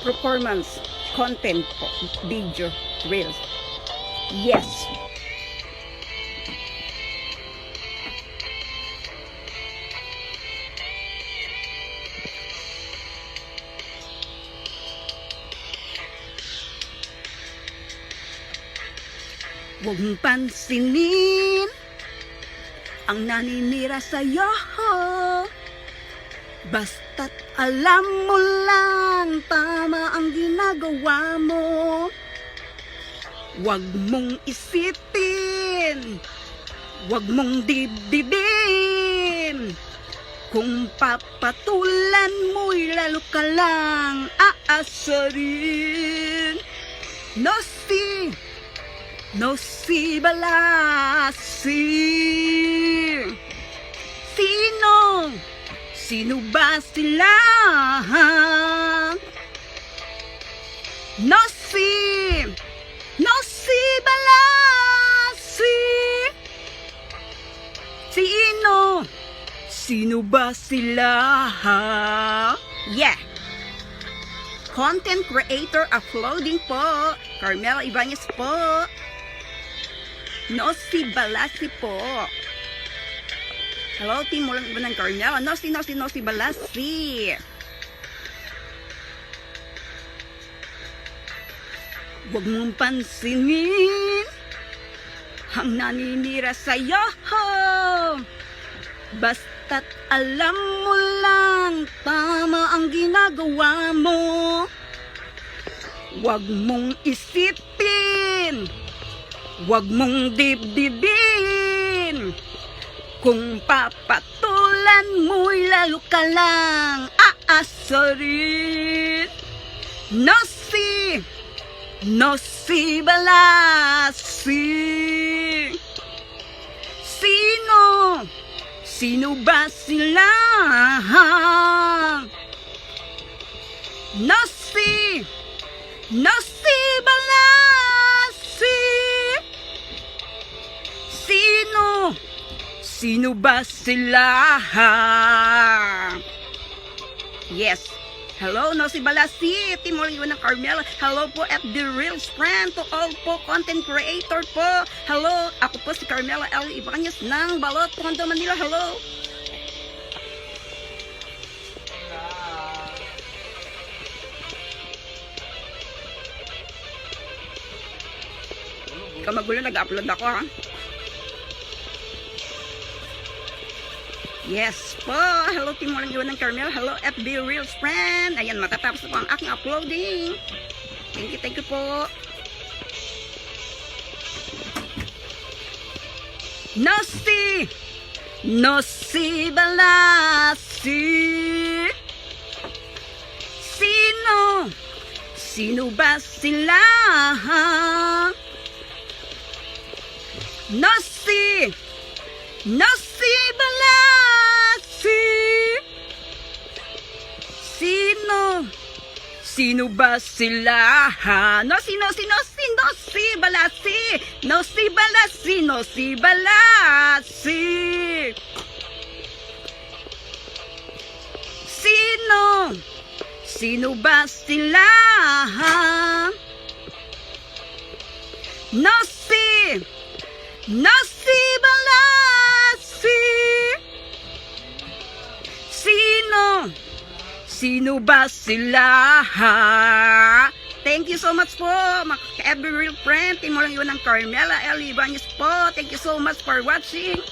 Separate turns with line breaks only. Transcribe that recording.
performance content po, video, reels. Yes. Huwag mong pansinin ang naninira sa'yo. Basta't alam mo lang tama ang ginagawa mo. Huwag mong isipin, huwag mong dibdibin. Kung papatulan mo'y lalo ka lang aasarin. No si balasi. Sino ba sila? No si balasi. Sino ba sila? Yeah. Content creator uploading po. Carmela Ibanez po. No si balasi po. Hello, team Walang Iba ng Carmela. No si balasi. Huwag mong pansinin ang naninira sa'yo. Basta't alam mo lang tama ang ginagawa mo. Huwag mong isipin, huwag mong dibdibin. Kung papatulan mo'y lalo ka lang aasarin. No si balasi. Sino ba sila? No si balasi. Sino ba sila? Yes. Hello, no si balasi. Team Walang Iba ng Carmela. Hello po at the real friend to all po content creator po. Hello, ako po si Carmela L. Ibanez ng Balot, Tondo, Manila. Hello. Kamagulo, nag-upload ako ha. Yes po. Hello, Team Walang Iba ng Carmela. Hello, FB Real Friend. Ayan, matatapos po ang aking uploading. Thank you po. No si balasi. Sino ba sila? No si balasi. Sino ba sila? No si balasi. No si balasi. Sino ba sila? No si balasi. Sino ba sila? Thank you so much po, mga every real friend. Team Walang Iba ng Carmela L. Ibanez po. Thank you so much for watching.